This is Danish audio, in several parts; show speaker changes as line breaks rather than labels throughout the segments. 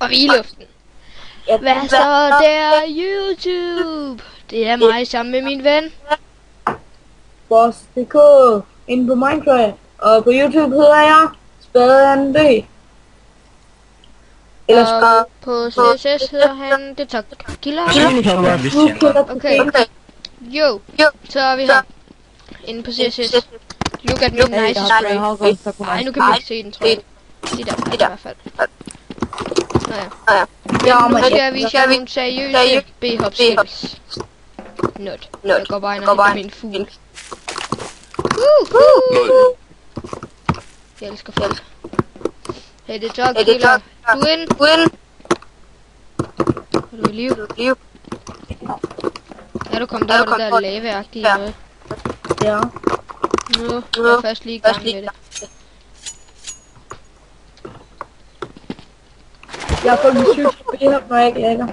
Og vi er i luften. Hvad så der, YouTube? Det er mig sammen med min ven.
Boss.dk inde på Minecraft. Og på YouTube hedder jeg Spaden B.
Og på CSS hedder han Detok-Killer. Okay. Jo, så er vi her. Inde på CSS. Look at me nice spray. Ej, nu kan vi ikke se den, tror jeg. De der, i hvert fald. Nå ja. Men nu skal jeg vise jer nogle seriøse B-hop skills. Not. Jeg går bare ind og henter min fugl. Jeg elsker fugle. Hey, det er Detok-Killer. Du er ind. Er du i liv? Ja, du kom der, det der lave-agtige noget.
Ja.
Nu er jeg først lige i gang med det.
Jeg får min sygt B-hop, når jeg ikke lægger.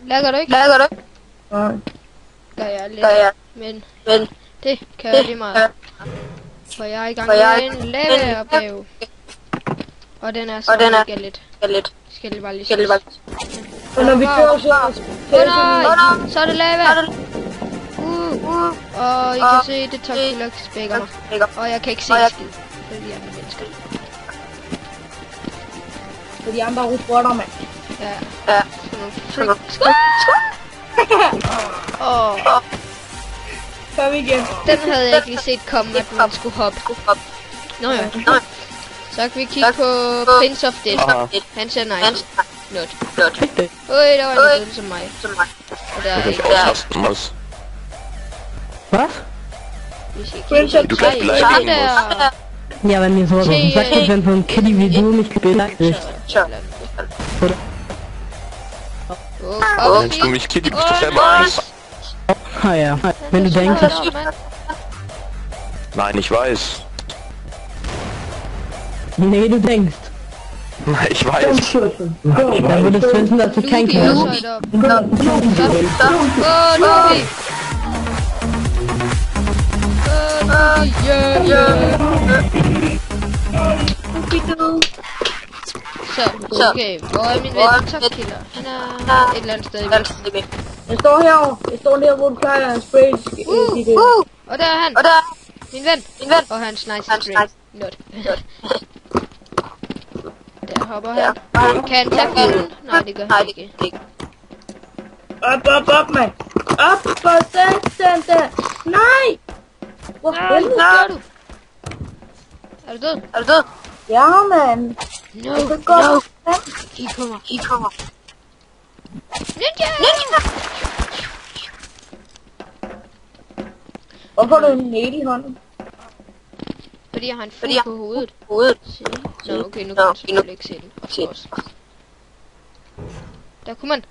Lægger du ikke?
Nej.
Gør jeg lidt. Men det kan jeg lige meget. For jeg er i gang med en lave-opgave. Og den er så ikke lidt. Skal det bare lige sige.
Og når vi kører så...
Så er det lava. Og I kan se, det Detok-Killer spækker mig. Og jeg kan ikke se skid. Fordi jeg er mennesker.
For de andre robotter, mand.
Ja.
Kom igen.
Den havde jeg ikke lige set komme, at man skulle hoppe. Nå ja. Så kan vi kigge på Prince of Death. Han ser nice. Not. Der var en som mig. Og der er ikke.
Was?
Du kan der.
Ja, wenn mir so was sagt, wenn so ein Kitty wie du mich beleidigt.
Nennst du mich Kitty, bist du selber eins?
Ah ja, wenn du denkst.
Nein, ich weiß.
Nee, du denkst.
Nein, ich weiß.
Dann würdest du wissen, dass du kein Kind bist.
Så, okay, hvor er min ven Detok-Killer? Han er et eller andet sted i midten.
Jeg står herovre. Jeg står der, hvor du plejer at spraye.
Og der er han. Min ven. Og hans nice spray. Not. Der hopper han. Kan han tage fuglen? Nej, det gør han ikke.
Op, mand. Op på den der. Nej! Hvor helvede
gør du? Er du død?
Ja, mand.
No. I kommer. Ninja!
Hvorfor har du en næl i hånden?
Fordi jeg har en fugl på hovedet. Nå, okay, nu kan man selvfølgelig ikke se den. Der kunne man.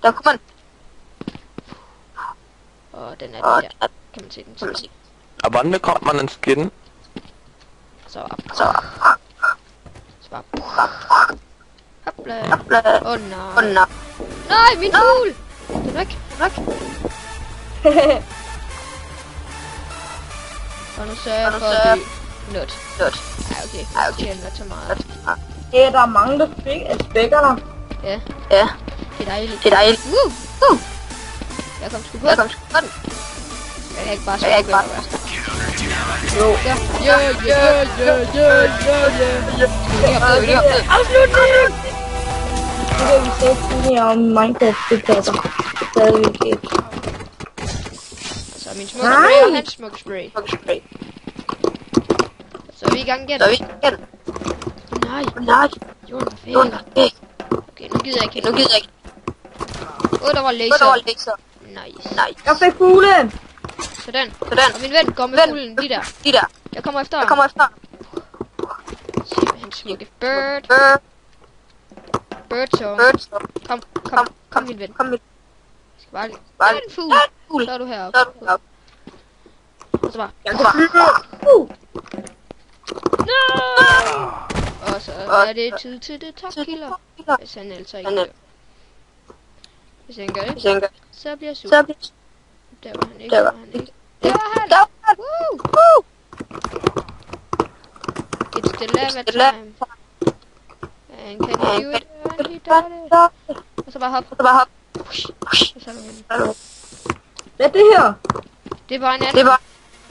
Og den er lige der. Kan man se den?
Ab wann bekommt man einen Skin?
Så op. Hopla. Åh nej. Nej, min fugl! Den er væk. Og nu sørger jeg for at dø. Not. Ja, okay. Jeg tjener så meget.
Ja, der er mange, der spækker dig.
Ja. Det er dejligt. Jeg kom sgu på den. Jeg kan ikke bare spække.
Jo. Afslutning! Nu kan vi sætte tidligere om Minecraft-diktater. Stadigvæk ikke.
Så min smukke spray og hans smukke spray. Så er vi i gang igen. Nej. Jorden er væk. Okay, nu gider jeg ikke. Der var laser. Nice.
Jeg fik fuglen!
Sådan. Og min ven går med fuglen lige der. Jeg kommer efter ham. Se hans smukke bird. Bird song. Kom min ven. Jeg skal bare en fugl. Så er du heroppe. Og så bare. No! Og så er det tid til Detok-Killer. Hvis han altså ikke gør. Hvis han gør det, så bliver jeg sur. Der var han ikke. Der var han! Woo! It's the lava time. And can you do it? det. Og så bare hop. Så er du henne.
Hvad er det her?
Det er bare en anden.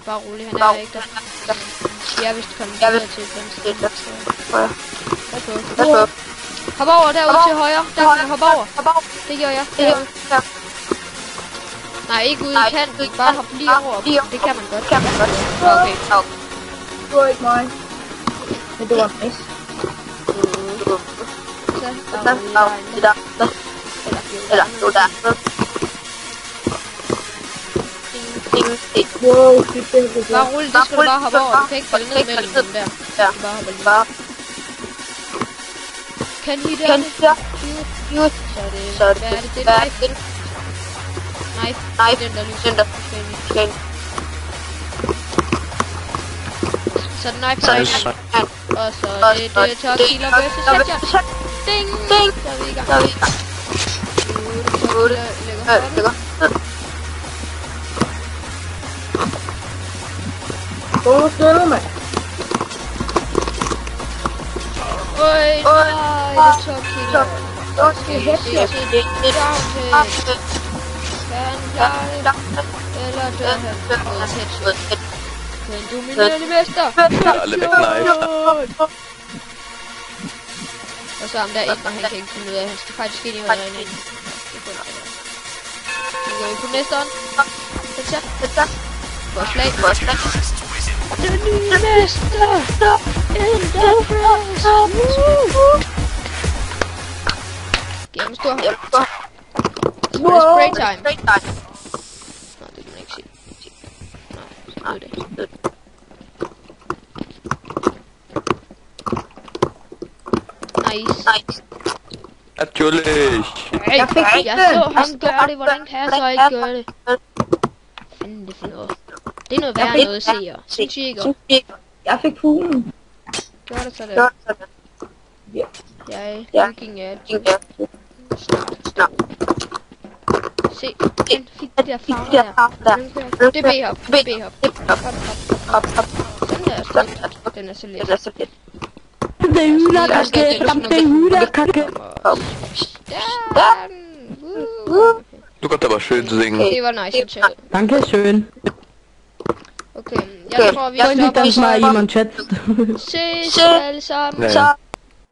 Bare rolig, han er ikke der. Jeg er vist kommet videre til den sted. Værsgo. Hop over derude til højre. Der kan du hoppe over. Det gør jeg. Nej, ikke ude i kanten. Bare hop lige over. Det kan man godt. Okay.
Det var ikke mig. Men det var nice.
Så der er eller jo der.
Wow, det
bare rulle, det skal du bare hoppe over. Du kan ikke falde ned mellem dem der. Du bare hoppe lige. Kan I det? Så er det. Hvad er det? Det er knife. Den der lyser. Så er det knife. Og så er det top killer versus headshot. Ding! Så er vi i gang. Lægger
Hvor støtter man?
Øj, nej, det er top killer.
Det er headshot.
Kan han klare det? Eller dør han med headshot? Den dominerende mester! Og så ham der ind, og han kan ikke finde ud af, han skal faktisk ind i højre ind. Nu går vi på næste hånd. Headshot. Vores slag. Den nye mester! Enterprise! Giv ham en stor hånd. Så er det spray time. Nå, det kan man ikke sige. Nej, så er det. Nice.
Natürlich.
Hey, jeg så ham gøre det, hvordan kan jeg så ikke gøre det? Fanden det for noget. Det er noget værd noget, siger. Synes I ikke?
Jeg fik fuglen.
Gør det så det.
Ja.
Jeg er looking at you. Snart. Se, den fik de der farver der. Det er B-hop. Hop. Sådan der er smukt. Den er så let.
Du kannst aber schön singen.
Det var nice at chill.
Dankeschön.
Okay, jeg tror vi stopper.
Das mal jemand chat.
Ses alle sammen.
Ja.